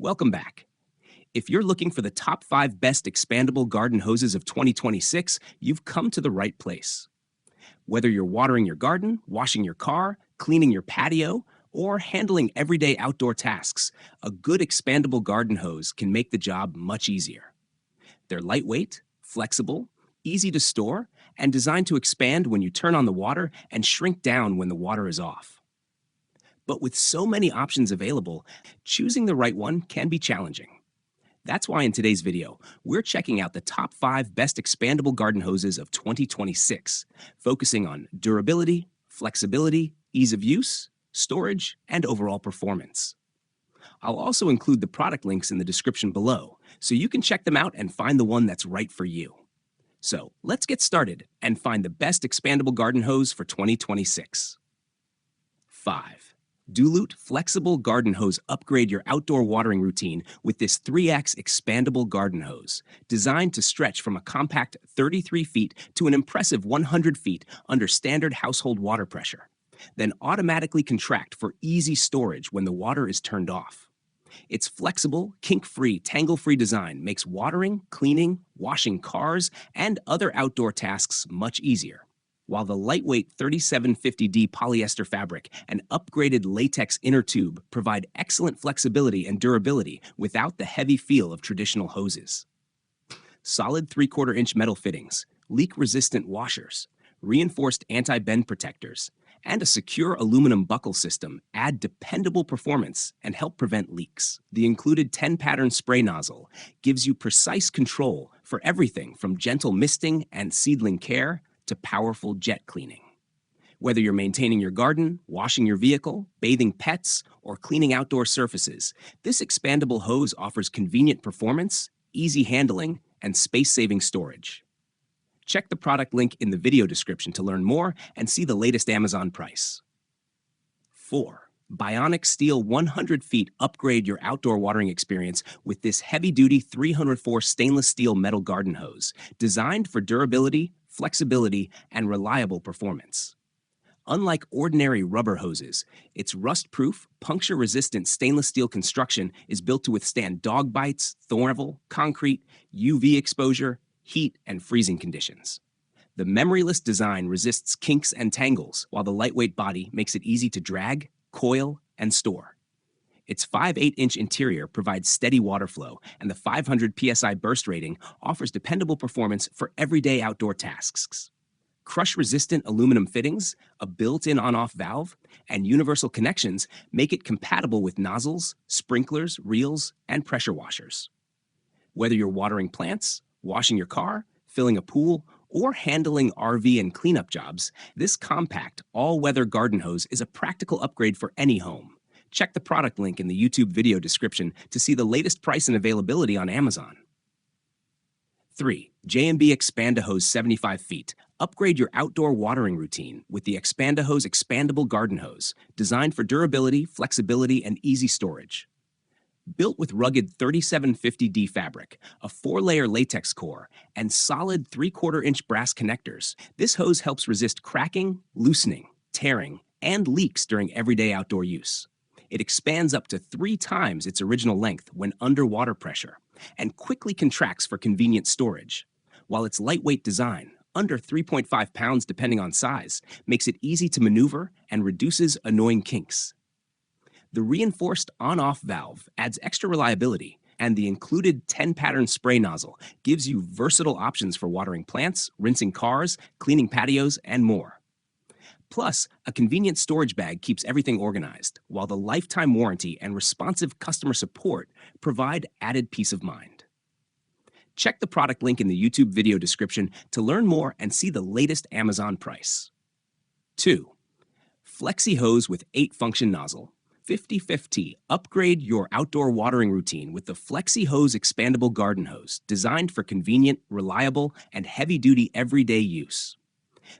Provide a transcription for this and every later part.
Welcome back. If you're looking for the top 5 best expandable garden hoses of 2026, you've come to the right place. Whether you're watering your garden, washing your car, cleaning your patio, or handling everyday outdoor tasks, a good expandable garden hose can make the job much easier. They're lightweight, flexible, easy to store, and designed to expand when you turn on the water and shrink down when the water is off. But with so many options available, choosing the right one can be challenging. That's why in today's video, we're checking out the top 5 best expandable garden hoses of 2026, focusing on durability, flexibility, ease of use, storage, and overall performance. I'll also include the product links in the description below, so you can check them out and find the one that's right for you. So let's get started and find the best expandable garden hose for 2026. 5. Duluth Flexible Garden Hose. Upgrade your outdoor watering routine with this 3X expandable garden hose, designed to stretch from a compact 33 feet to an impressive 100 feet under standard household water pressure, then automatically contract for easy storage when the water is turned off. Its flexible, kink-free, tangle-free design makes watering, cleaning, washing cars, and other outdoor tasks much easier, while the lightweight 3750D polyester fabric and upgraded latex inner tube provide excellent flexibility and durability without the heavy feel of traditional hoses. Solid 3/4-inch metal fittings, leak-resistant washers, reinforced anti-bend protectors, and a secure aluminum buckle system add dependable performance and help prevent leaks. The included 10-pattern spray nozzle gives you precise control for everything from gentle misting and seedling care to powerful jet cleaning. Whether you're maintaining your garden, washing your vehicle, bathing pets, or cleaning outdoor surfaces, this expandable hose offers convenient performance, easy handling, and space-saving storage. Check the product link in the video description to learn more and see the latest Amazon price. 4. Bionic Steel 100 feet. Upgrade your outdoor watering experience with this heavy-duty 304 stainless steel metal garden hose, designed for durability, flexibility, and reliable performance. Unlike ordinary rubber hoses, its rust-proof, puncture-resistant stainless steel construction is built to withstand dog bites, thornable, concrete, UV exposure, heat, and freezing conditions. The memoryless design resists kinks and tangles, while the lightweight body makes it easy to drag, coil, and store. Its 5/8-inch interior provides steady water flow, and the 500 psi burst rating offers dependable performance for everyday outdoor tasks. Crush-resistant aluminum fittings, a built-in on-off valve, and universal connections make it compatible with nozzles, sprinklers, reels, and pressure washers. Whether you're watering plants, washing your car, filling a pool, or handling RV and cleanup jobs, this compact, all-weather garden hose is a practical upgrade for any home. Check the product link in the YouTube video description to see the latest price and availability on Amazon. 3. J&B Expandahose 75 feet. Upgrade your outdoor watering routine with the Expandahose Expandable Garden Hose, designed for durability, flexibility, and easy storage. Built with rugged 3750D fabric, a 4-layer latex core, and solid 3/4-inch brass connectors, this hose helps resist cracking, loosening, tearing, and leaks during everyday outdoor use. It expands up to 3 times its original length when under water pressure, and quickly contracts for convenient storage, while its lightweight design, under 3.5 pounds depending on size, makes it easy to maneuver and reduces annoying kinks. The reinforced on-off valve adds extra reliability, and the included 10-pattern spray nozzle gives you versatile options for watering plants, rinsing cars, cleaning patios, and more. Plus, a convenient storage bag keeps everything organized, while the lifetime warranty and responsive customer support provide added peace of mind. Check the product link in the YouTube video description to learn more and see the latest Amazon price. 2. Flexi Hose with 8-function nozzle. 50/50. Upgrade your outdoor watering routine with the Flexi Hose Expandable Garden Hose, designed for convenient, reliable, and heavy-duty everyday use.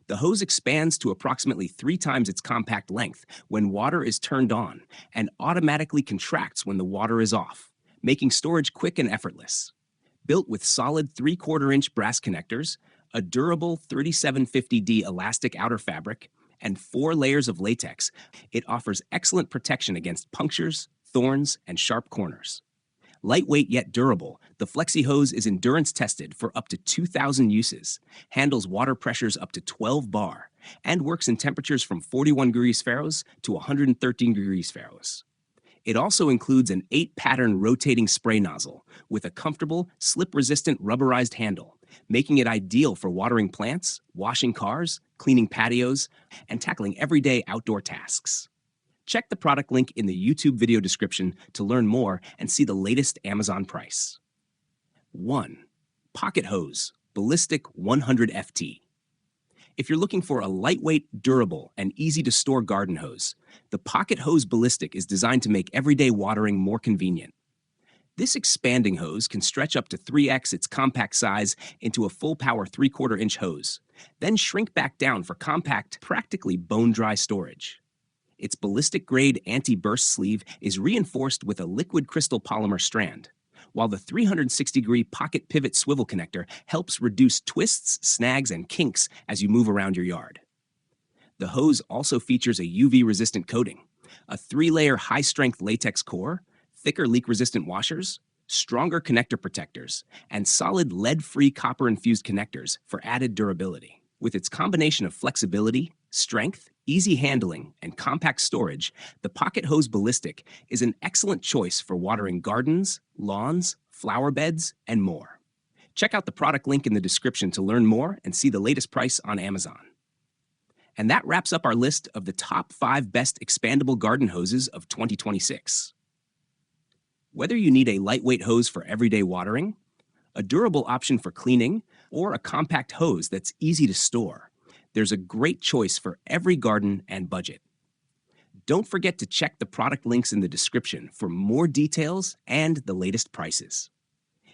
The hose expands to approximately 3 times its compact length when water is turned on and automatically contracts when the water is off, making storage quick and effortless. Built with solid 3/4-inch brass connectors, a durable 3750D elastic outer fabric, and 4 layers of latex, it offers excellent protection against punctures, thorns, and sharp corners. Lightweight yet durable, the Flexi hose is endurance tested for up to 2,000 uses, handles water pressures up to 12 bar, and works in temperatures from 41 degrees Fahrenheit to 113 degrees Fahrenheit. It also includes an 8-pattern rotating spray nozzle with a comfortable, slip-resistant rubberized handle, making it ideal for watering plants, washing cars, cleaning patios, and tackling everyday outdoor tasks. Check the product link in the YouTube video description to learn more and see the latest Amazon price. 1. Pocket Hose, Ballistic 100 FT. If you're looking for a lightweight, durable, and easy-to-store garden hose, the Pocket Hose Ballistic is designed to make everyday watering more convenient. This expanding hose can stretch up to 3x its compact size into a full-power 3/4-inch hose, then shrink back down for compact, practically bone-dry storage. Its ballistic-grade anti-burst sleeve is reinforced with a liquid crystal polymer strand, while the 360-degree pocket pivot swivel connector helps reduce twists, snags, and kinks as you move around your yard. The hose also features a UV-resistant coating, a 3-layer high-strength latex core, thicker leak-resistant washers, stronger connector protectors, and solid lead-free copper-infused connectors for added durability. With its combination of flexibility, strength, easy handling, and compact storage, the Pocket Hose Ballistic is an excellent choice for watering gardens, lawns, flower beds, and more. Check out the product link in the description to learn more and see the latest price on Amazon. And that wraps up our list of the top 5 best expandable garden hoses of 2026. Whether you need a lightweight hose for everyday watering, a durable option for cleaning, or a compact hose that's easy to store, there's a great choice for every garden and budget. Don't forget to check the product links in the description for more details and the latest prices.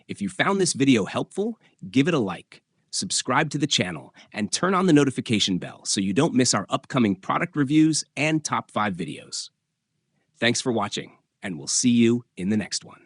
If you found this video helpful, give it a like, subscribe to the channel, and turn on the notification bell so you don't miss our upcoming product reviews and top 5 videos. Thanks for watching, and we'll see you in the next one.